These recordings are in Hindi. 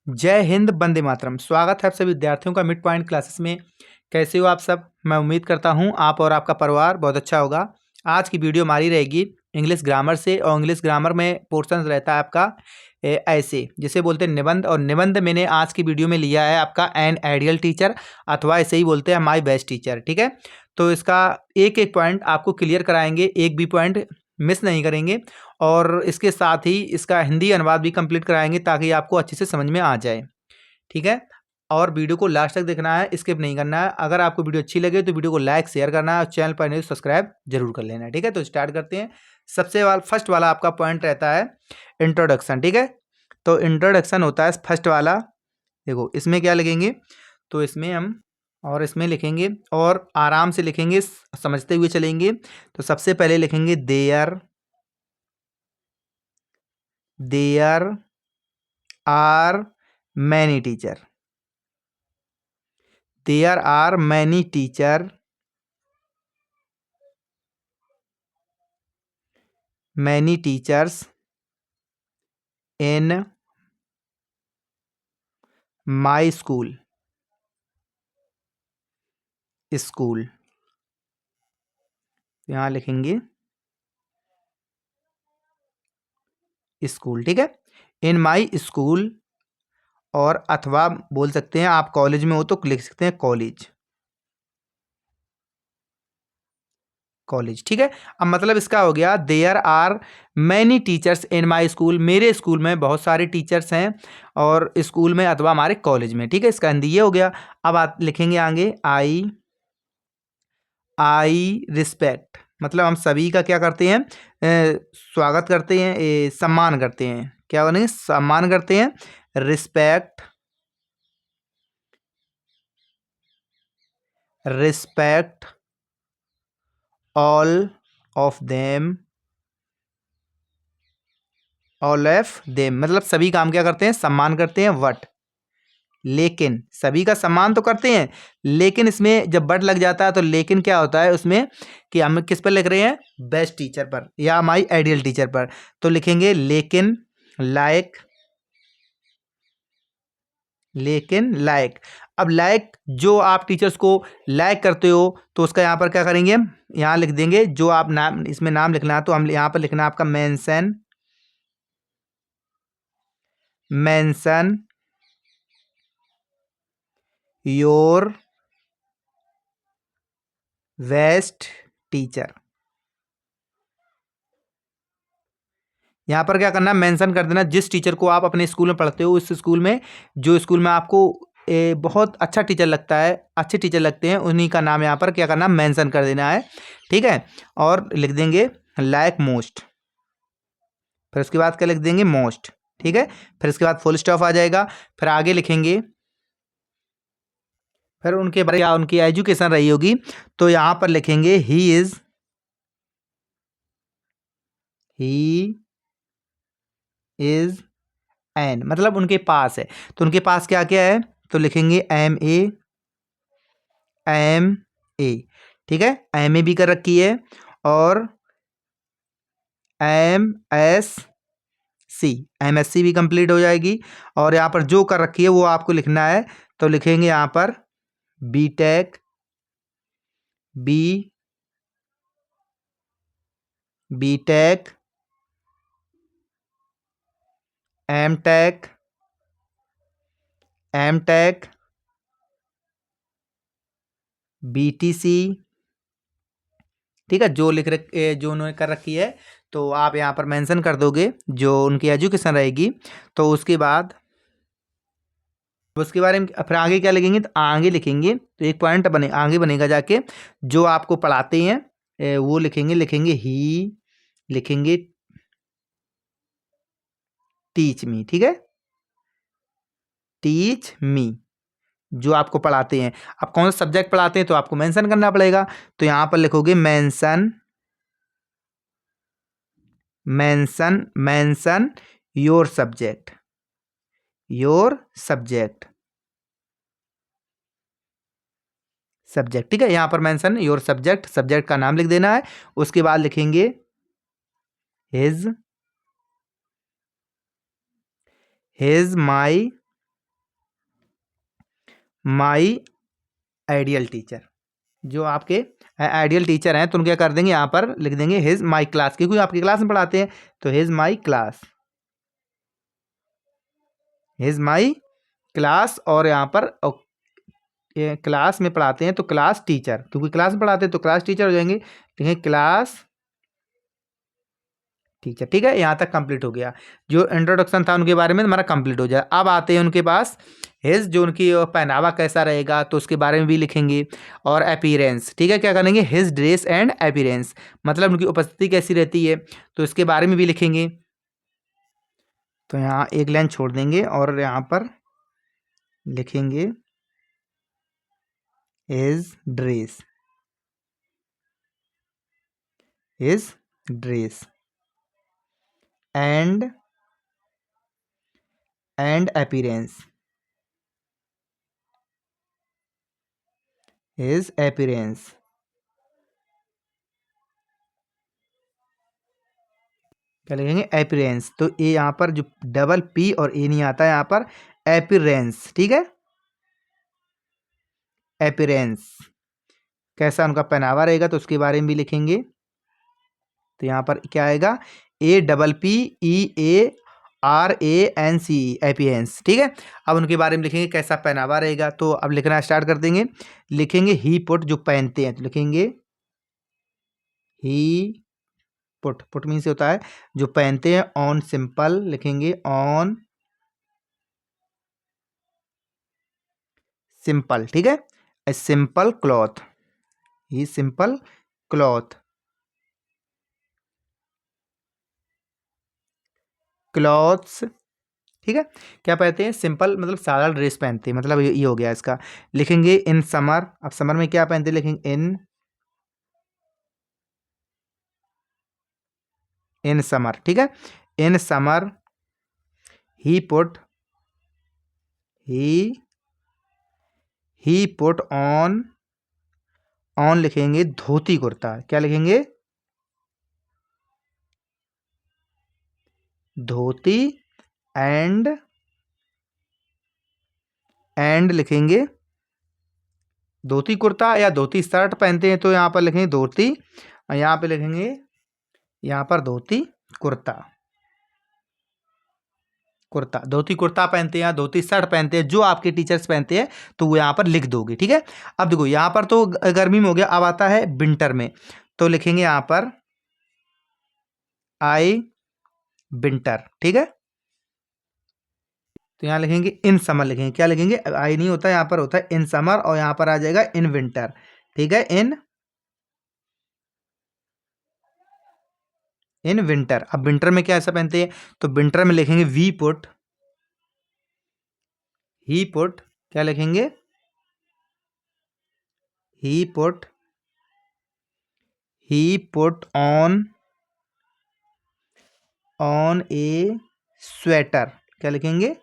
जय हिंद, वंदे मातरम। स्वागत है आप सभी विद्यार्थियों का मिड पॉइंट क्लासेस में। कैसे हो आप सब? मैं उम्मीद करता हूं आप और आपका परिवार बहुत अच्छा होगा। आज की वीडियो हमारी रहेगी इंग्लिश ग्रामर से, और इंग्लिश ग्रामर में पोर्शन रहता है आपका ऐसे जिसे बोलते हैं निबंध। और निबंध मैंने आज की वीडियो में लिया है आपका एन आइडियल टीचर, अथवा ऐसे ही बोलते हैं माई बेस्ट टीचर। ठीक है, तो इसका एक एक पॉइंट आपको क्लियर कराएंगे, एक भी पॉइंट मिस नहीं करेंगे। और इसके साथ ही इसका हिंदी अनुवाद भी कंप्लीट कराएंगे ताकि आपको अच्छे से समझ में आ जाए। ठीक है, और वीडियो को लास्ट तक देखना है, स्किप नहीं करना है। अगर आपको वीडियो अच्छी लगे तो वीडियो को लाइक शेयर करना है, और चैनल पर नहीं तो सब्सक्राइब जरूर कर लेना है। ठीक है, तो स्टार्ट करते हैं। सबसे फर्स्ट वाला आपका पॉइंट रहता है इंट्रोडक्शन। ठीक है, तो इंट्रोडक्शन होता है फर्स्ट वाला। देखो इसमें क्या लिखेंगे, तो इसमें हम और इसमें लिखेंगे और आराम से लिखेंगे, समझते हुए चलेंगे। तो सबसे पहले लिखेंगे there are many teacher. There are many teacher many teachers in my school। यहाँ लिखेंगे स्कूल। ठीक है, इन माई स्कूल, और अथवा बोल सकते हैं आप कॉलेज में हो तो लिख सकते हैं कॉलेज। ठीक है, अब मतलब इसका हो गया there are many teachers in my school. मेरे स्कूल में बहुत सारे टीचर्स हैं, और स्कूल में अथवा हमारे कॉलेज में। ठीक है, इसका हिंदी ये हो गया। अब आप लिखेंगे आगे आई रिस्पेक्ट, मतलब हम सभी का क्या करते हैं, स्वागत करते हैं, सम्मान करते हैं। क्या बनेंगे? सम्मान करते हैं। रिस्पेक्ट ऑल ऑफ देम मतलब सभी काम क्या करते हैं, सम्मान करते हैं। वट, लेकिन सभी का सम्मान तो करते हैं, लेकिन इसमें जब बट लग जाता है तो लेकिन क्या होता है उसमें, कि हम किस पर लिख रहे हैं, बेस्ट टीचर पर या माई आइडियल टीचर पर। तो लिखेंगे लेकिन लाइक। अब लाइक जो आप टीचर्स को लाइक करते हो तो उसका यहाँ पर क्या करेंगे, हम यहाँ लिख देंगे जो आप नाम, इसमें नाम लिखना है तो हम यहाँ पर लिखना है आपका मेंशन योर बेस्ट टीचर। यहाँ पर क्या करना है, मेंशन कर देना जिस टीचर को आप अपने स्कूल में पढ़ते हो, उस स्कूल में, जो स्कूल में आपको बहुत अच्छा टीचर लगता है, अच्छे टीचर लगते हैं, उन्हीं का नाम यहाँ पर क्या करना है, मेंशन कर देना है। ठीक है, और लिख देंगे लाइक मोस्ट, फिर उसके बाद क्या लिख देंगे, मोस्ट। ठीक है, फिर उसके बाद फुल स्टॉप आ जाएगा। फिर आगे लिखेंगे, फिर उनके बारे या उनकी एजुकेशन रही होगी, तो यहाँ पर लिखेंगे ही इज एन, मतलब उनके पास है। तो उनके पास क्या क्या है, तो लिखेंगे एम ए। ठीक है, एम ए भी कर रखी है, और एम एस सी भी कंप्लीट हो जाएगी। और यहाँ पर जो कर रखी है वो आपको लिखना है, तो लिखेंगे यहाँ पर B tech M tech BTC। ठीक है, जो जो उन्होंने कर रखी है तो आप यहाँ पर मेंशन कर दोगे जो उनकी एजुकेशन रहेगी। तो उसके बाद उसके बारे में फिर आगे क्या लिखेंगे, तो आगे लिखेंगे तो एक पॉइंट आगे बनेगा जाके, जो आपको पढ़ाते हैं वो लिखेंगे ही, लिखेंगे टीच मी। ठीक है, टीच मी, जो आपको पढ़ाते हैं। आप कौन सा सब्जेक्ट पढ़ाते हैं तो आपको मेंशन करना पड़ेगा। तो यहाँ पर लिखोगे मेंशन योर सब्जेक्ट ठीक है, यहाँ पर मेंशन योर सब्जेक्ट का नाम लिख देना है। उसके बाद लिखेंगे हिज माई माई आइडियल टीचर। जो आपके आइडियल टीचर हैं तो उनको क्या कर देंगे, यहाँ पर लिख देंगे हिज माई क्लास, क्योंकि आपकी क्लास में पढ़ाते हैं तो his my class, his my class. और यहाँ पर ये क्लास में पढ़ाते हैं तो क्लास टीचर, क्योंकि क्लास में पढ़ाते हैं तो क्लास टीचर हो जाएंगे, लिखेंगे क्लास टीचर। ठीक है, यहाँ तक कंप्लीट हो गया। जो इंट्रोडक्शन था उनके बारे में हमारा कंप्लीट हो जाए। अब आते हैं उनके पास हिज, जो उनकी पहनावा कैसा रहेगा तो उसके बारे में भी लिखेंगे, और अपीयरेंस। ठीक है, क्या करेंगे, हिज ड्रेस एंड अपीयरेंस, मतलब उनकी उपस्थिति कैसी रहती है तो इसके बारे में भी लिखेंगे। तो यहाँ एक लाइन छोड़ देंगे और यहाँ पर लिखेंगे his dress, his dress and appearance, his appearance. क्या लिखेंगे, अपीयरेंस। तो ये यहाँ पर जो डबल पी और ए नहीं आता है यहाँ पर, अपीयरेंस। ठीक है, अपीयरेंस, कैसा उनका पहनावा रहेगा तो उसके बारे में भी लिखेंगे। तो यहाँ पर क्या आएगा, A double P E A R A N C, appearance. ठीक है, अब उनके बारे में लिखेंगे कैसा पहनावा रहेगा। तो अब लिखना स्टार्ट कर देंगे। लिखेंगे ही पुट, जो पहनते हैं तो लिखेंगे ही पुट, पुट मीन से होता है जो पहनते हैं। ऑन सिंपल लिखेंगे, ऑन सिंपल। ठीक है, a simple cloth, he simple cloth, clothes. ठीक है, क्या पहनते हैं, सिंपल मतलब सादा ड्रेस पहनते हैं, मतलब ये हो गया इसका। लिखेंगे इन समर, अब समर में क्या पहनते हैं, लिखेंगे इन समर। ठीक है, in summer he put, he put on, on लिखेंगे धोती कुर्ता, क्या लिखेंगे, धोती एंड लिखेंगे धोती कुर्ता या धोती शर्ट पहनते हैं तो यहाँ पर लिखेंगे धोती, और यहाँ पे लिखेंगे यहाँ पर धोती कुर्ता, कुर्ता, धोती कुर्ता पहनते हैं या धोती शर्ट पहनते हैं, जो आपके टीचर्स पहनते हैं तो वो यहाँ पर लिख दोगे। ठीक है, अब देखो यहाँ पर तो गर्मी में हो गया, अब आता है विंटर में, तो लिखेंगे यहाँ पर आई विंटर। ठीक है, तो यहाँ लिखेंगे इन समर, लिखेंगे क्या लिखेंगे, आई नहीं होता यहाँ पर, होता है इन समर, और यहाँ पर आ जाएगा इन विंटर। ठीक है, इन विंटर। अब विंटर में क्या ऐसा पहनते हैं तो विंटर में लिखेंगे वी पुट, ही पुट, क्या लिखेंगे, ही पुट, ऑन ए स्वेटर, क्या लिखेंगे,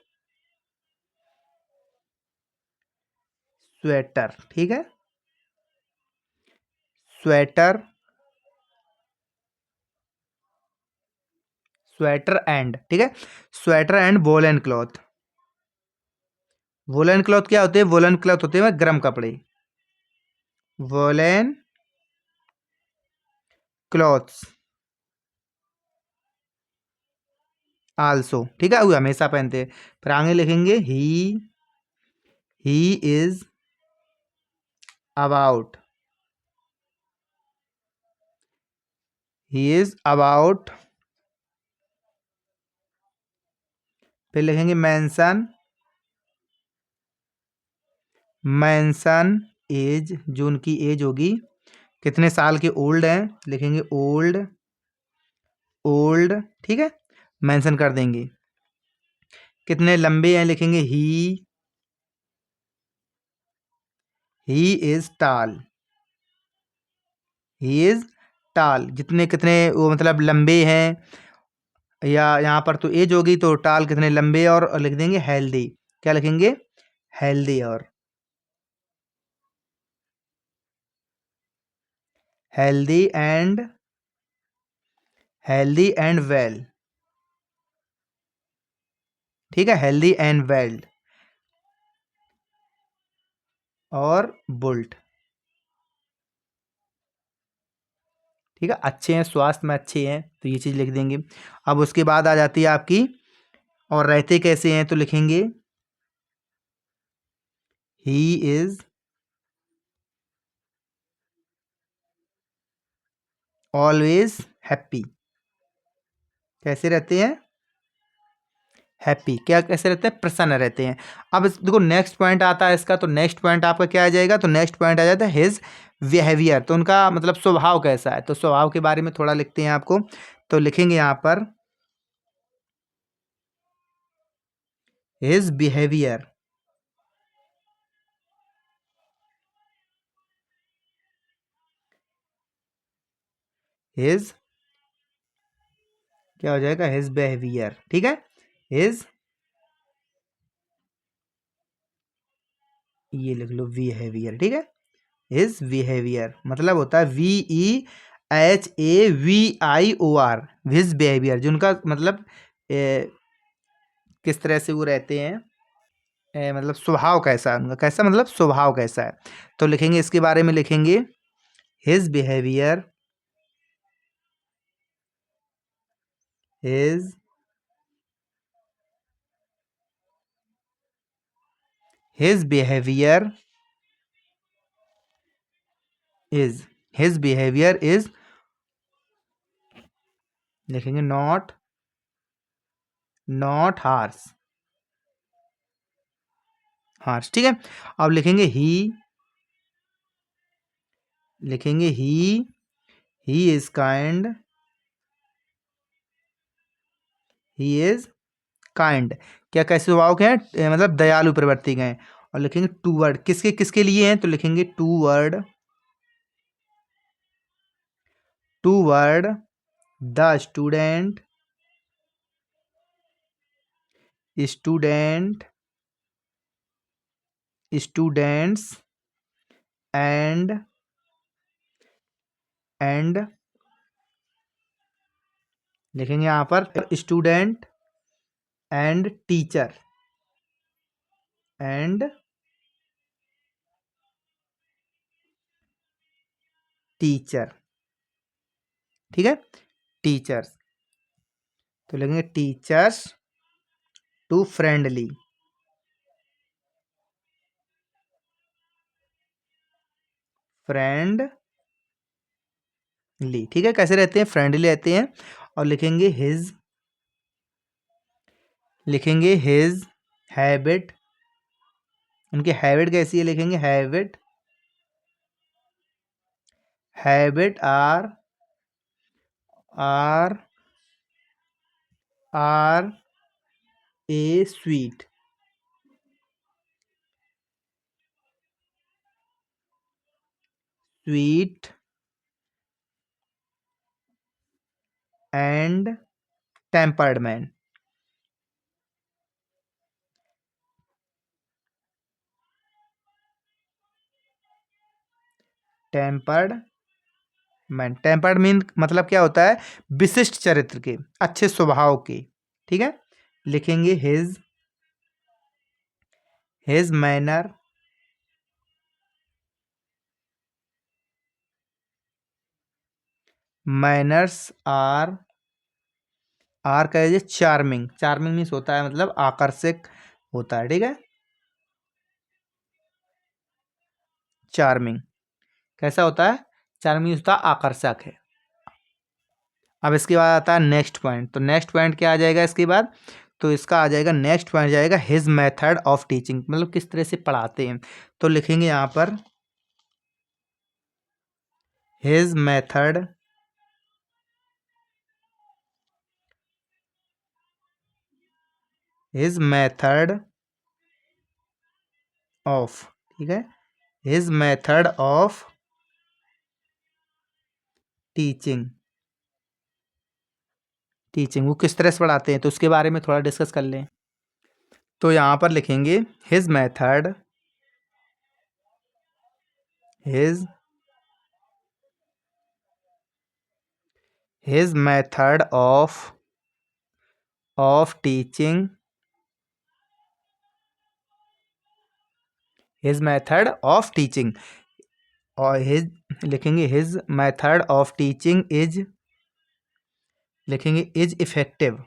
स्वेटर। ठीक है, स्वेटर, स्वेटर एंड, ठीक है, sweater and woollen cloth. Woollen cloth क्या होते हैं, वोलन क्लॉथ होते हैं गर्म कपड़े, वोलन क्लॉथ्स आल्सो। ठीक है, वो हमेशा पहनते हैं। फिर आगे लिखेंगे he is about, he is about. फिर लिखेंगे मेंशन, एज, जो उनकी एज होगी, कितने साल के ओल्ड हैं, लिखेंगे ओल्ड, ठीक है, मेंशन कर देंगे। कितने लंबे हैं, लिखेंगे ही इज टाल, ही इज टाल, जितने कितने वो मतलब लंबे हैं, या यहाँ पर तो एज होगी तो टाल कितने लंबे, और लिख देंगे हेल्दी, क्या लिखेंगे, हेल्दी, और हेल्दी एंड वेल। ठीक है, हेल्दी एंड वेल। और बुल्ट। ठीक है, अच्छे हैं, स्वास्थ्य में अच्छे हैं, तो ये चीज़ लिख देंगे। अब उसके बाद आ जाती है आपकी और रहते कैसे हैं, तो लिखेंगे ही इज ऑलवेज हैप्पी। कैसे रहते हैं, हैप्पी। क्या कैसे रहते हैं, प्रसन्न रहते हैं। अब देखो नेक्स्ट पॉइंट आता है इसका, तो नेक्स्ट पॉइंट आपका क्या आ जाएगा, तो नेक्स्ट पॉइंट आ जाता है हिज बिहेवियर। तो उनका मतलब स्वभाव कैसा है, तो स्वभाव के बारे में थोड़ा लिखते हैं आपको। तो लिखेंगे यहाँ पर हिज बिहेवियर हिज, क्या हो जाएगा, हिज बिहेवियर। ठीक है, हिज, ये लिख लो बिहेवियर। ठीक है, हिज बिहेवियर मतलब होता है VEHAVIOR, हिज बिहेवियर। जिनका मतलब किस तरह से वो रहते हैं, मतलब स्वभाव कैसा है उनका, कैसा मतलब स्वभाव कैसा है। तो लिखेंगे इसके बारे में, लिखेंगे his behaviour his his behaviour is, his behaviour is, लिखेंगे नॉट नॉट हार्श, हार्श। ठीक है, अब लिखेंगे लिखेंगे he is kind, he is kind. क्या कैसे स्वभाव के हैं, मतलब दयालु प्रवृत्ति के हैं। और लिखेंगे टू वर्ड, किसके किसके लिए हैं, तो लिखेंगे toward the student students and and लिखेंगे यहाँ पर स्टूडेंट एंड एंड टीचर। ठीक है, टीचर्स, तो लिखेंगे टीचर्स टू फ्रेंडली, फ्रेंडली। ठीक है, कैसे रहते हैं, फ्रेंडली रहते हैं। और लिखेंगे हिज हैबिट, उनकी हैबिट कैसी है, लिखेंगे habit are are a sweet and tempered man. Tempered man, tempered mean मतलब क्या होता है, विशिष्ट चरित्र के, अच्छे स्वभाव के। ठीक है, लिखेंगे हिज मैनर्स आर कह दीजिए चार्मिंग, चार्मिंग मीन्स होता है मतलब आकर्षक होता है। ठीक है, चार्मिंग कैसा होता है, चार्मिंग होता है आकर्षक है। अब इसके बाद आता है नेक्स्ट पॉइंट, तो नेक्स्ट पॉइंट क्या आ जाएगा इसके बाद, तो इसका आ जाएगा नेक्स्ट पॉइंट जाएगा हिज मेथड ऑफ टीचिंग, मतलब किस तरह से पढ़ाते हैं। तो लिखेंगे यहाँ पर his method his method of, ठीक है, his method of teaching, teaching वो किस तरह से पढ़ाते हैं, तो उसके बारे में थोड़ा डिस्कस कर लें। तो यहाँ पर लिखेंगे his method his his method of teaching his method of teaching, और हिज लिखेंगे his method of teaching is, लिखेंगे इज इफेक्टिव,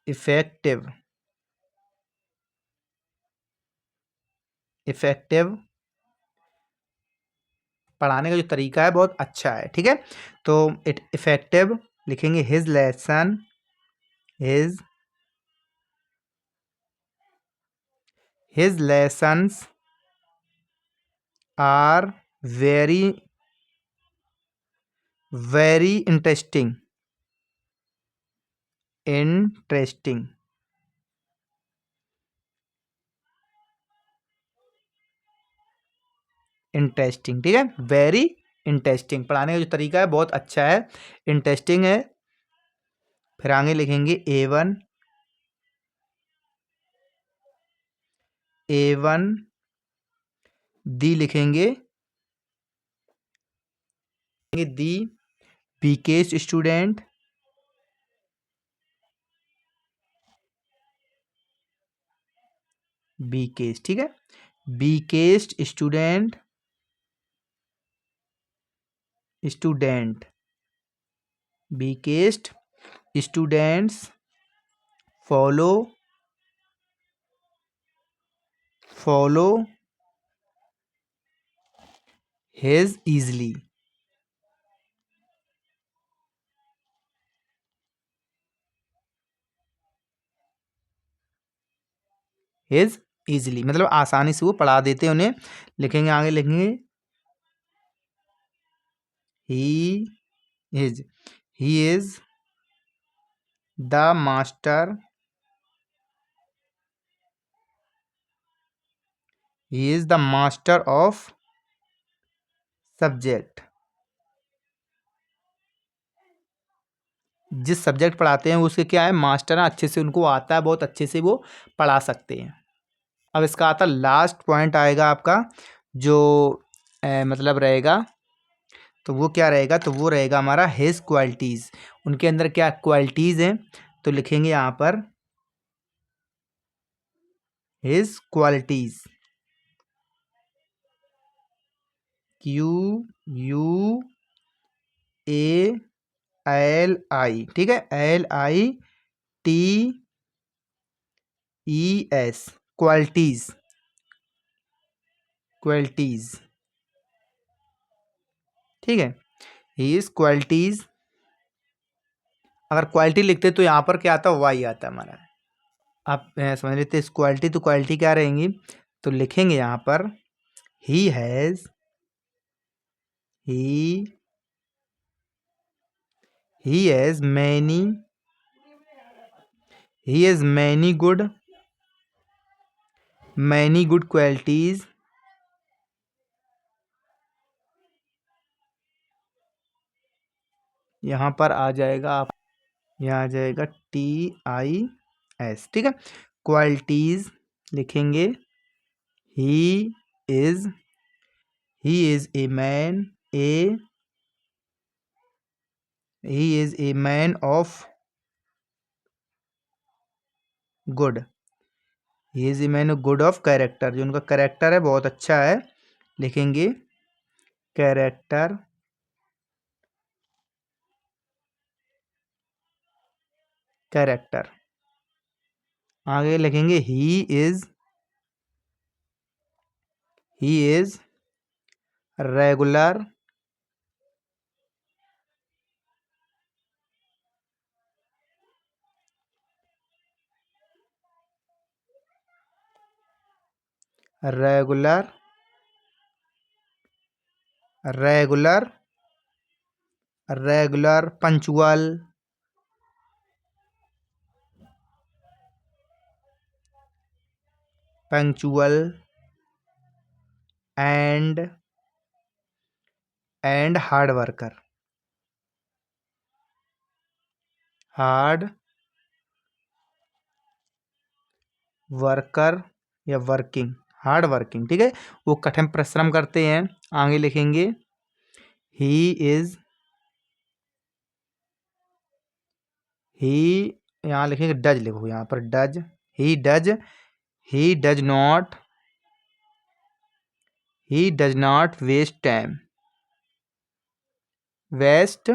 इफेक्टिव, इफेक्टिव, पढ़ाने का जो तरीका है बहुत अच्छा है। ठीक है, तो इट इफेक्टिव, लिखेंगे his lesson, his his lessons are very very interesting, interesting, interesting. ठीक है, वेरी इंटरेस्टिंग, पढ़ाने का जो तरीका है बहुत अच्छा है, इंटरेस्टिंग है। फिर आगे लिखेंगे A1, A1 दी, लिखेंगे दी बीकेस्ट स्टूडेंट, बीकेस्ट। ठीक है, weakest student, student, weakest students follow, follow his easily, his easily मतलब आसानी से वो पढ़ा देते हैं उन्हें। लिखेंगे आगे, लिखेंगे he is, he is the master, he is the master of subject, जिस सब्जेक्ट पढ़ाते हैं वो उसके क्या है, मास्टर है, अच्छे से उनको आता है, बहुत अच्छे से वो पढ़ा सकते हैं। अब इसका आता लास्ट पॉइंट आएगा आपका, जो मतलब रहेगा, तो वो क्या रहेगा, तो वो रहेगा हमारा हिज क्वालिटीज़, उनके अंदर क्या क्वालिटीज़ हैं, तो लिखेंगे यहाँ पर हिज क्वालिटीज़, QUALI, ठीक है, LITES, क्वालिटीज़, क्वालिटीज़। ठीक है, हिज क्वालिटीज़, अगर क्वालिटी लिखते तो यहाँ पर क्या आता, वाई आता हमारा। आप समझ लेते इस क्वालिटी, तो क्वालिटी क्या रहेंगी, तो लिखेंगे यहाँ पर he has, he has many, he has many good qualities, यहाँ पर आ जाएगा आप, यहाँ आ जाएगा TIS। ठीक है, क्वालिटीज़ लिखेंगे he is, he is a man, he is a man of good, he is a man good of character, जो उनका कैरेक्टर है बहुत अच्छा है, लिखेंगे कैरेक्टर, कैरेक्टर। आगे लिखेंगे he is regular, regular, regular, regular, punctual, punctual, and hard worker, hard worker या वर्किंग, हार्ड वर्किंग। ठीक है, वो कठिन परिश्रम करते हैं। आगे लिखेंगे ही इज़, ही यहाँ लिखेंगे डज, लिखो यहाँ पर does, he does, he does not waste time. Waste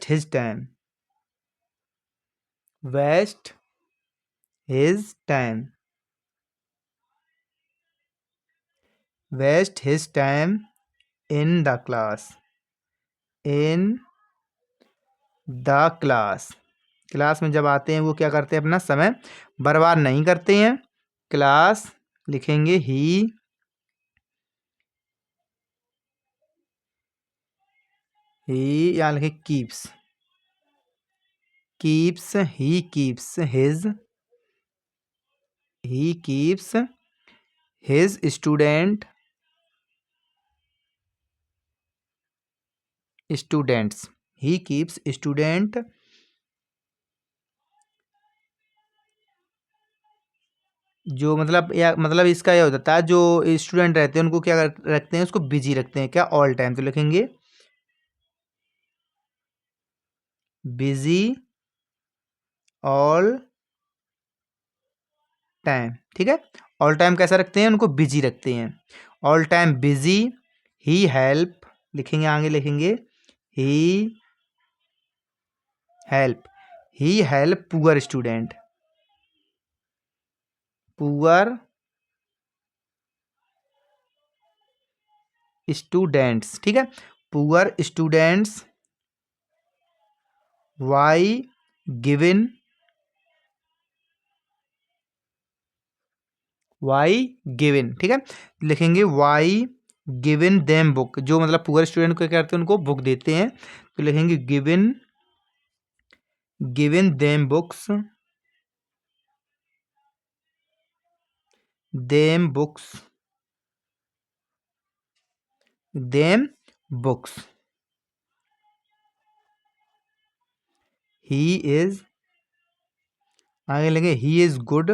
his time. Waste his time. Waste his time in the class. In the class. Class में जब आते हैं वो क्या करते हैं, अपना समय बर्बाद नहीं करते हैं. क्लास लिखेंगे ही यहाँ लिखे keeps. He keeps his students. He keeps student जो मतलब इसका यह होता है, जो स्टूडेंट रहते हैं उनको क्या रखते हैं, उसको बिजी रखते हैं. क्या? All time. तो लिखेंगे बिजी ऑल टाइम. ठीक है. ऑल टाइम कैसा रखते हैं, उनको बिजी रखते हैं. All time busy. He help लिखेंगे, आगे लिखेंगे he help poor student. Poor students. ठीक है. पुअर स्टूडेंट्स वाई गिवन ठीक है. लिखेंगे वाई गिवन देम बुक. जो मतलब पुअर स्टूडेंट को क्या करते हैं, उनको बुक देते हैं. तो लिखेंगे given them books. Them books. He is, आगे लगे he is good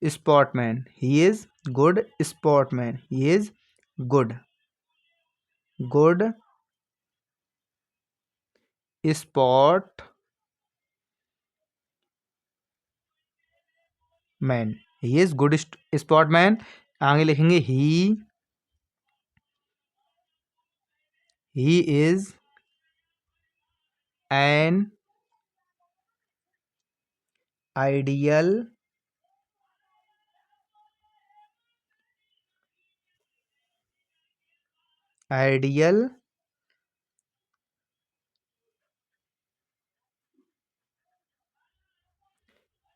sportsman. He is good sportsman. He is good sport man. He is good sportsman. आगे लिखेंगे he is an ideal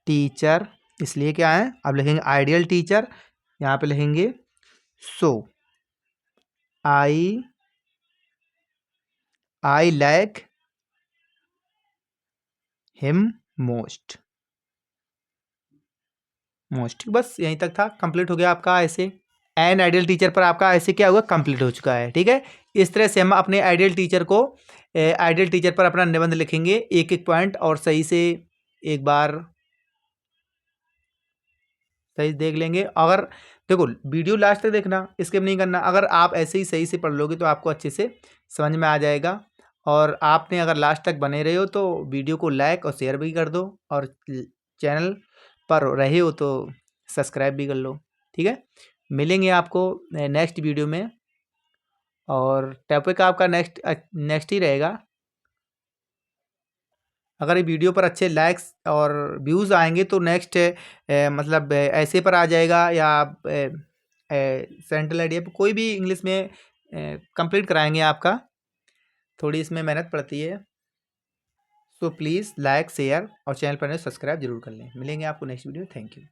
teacher. इसलिए क्या है, अब लिखेंगे आइडियल टीचर. यहाँ पे लिखेंगे सो आई लाइक हिम मोस्ट. बस यहीं तक था. कंप्लीट हो गया आपका ऐसे. एन आइडियल टीचर पर आपका ऐसे क्या हुआ, कंप्लीट हो चुका है. ठीक है. इस तरह से हम अपने आइडियल टीचर पर अपना निबंध लिखेंगे, एक एक पॉइंट, और सही से एक बार सही देख लेंगे. अगर देखो वीडियो लास्ट तक देखना, स्किप नहीं करना. अगर आप ऐसे ही सही से पढ़ लोगे तो आपको अच्छे से समझ में आ जाएगा. और आपने अगर लास्ट तक बने रहे हो तो वीडियो को लाइक और शेयर भी कर दो, और चैनल पर रहे हो तो सब्सक्राइब भी कर लो. ठीक है. मिलेंगे आपको नेक्स्ट वीडियो में, और टॉपिक आपका नेक्स्ट ही रहेगा. अगर ये वीडियो पर अच्छे लाइक्स और व्यूज़ आएंगे तो नेक्स्ट मतलब ऐसे पर आ जाएगा, या सेंट्रल आइडिया पर कोई भी इंग्लिश में कंप्लीट कराएंगे आपका. थोड़ी इसमें मेहनत पड़ती है. सो प्लीज़ लाइक शेयर और चैनल पर सब्सक्राइब जरूर कर लें. मिलेंगे आपको नेक्स्ट वीडियो. Thank you.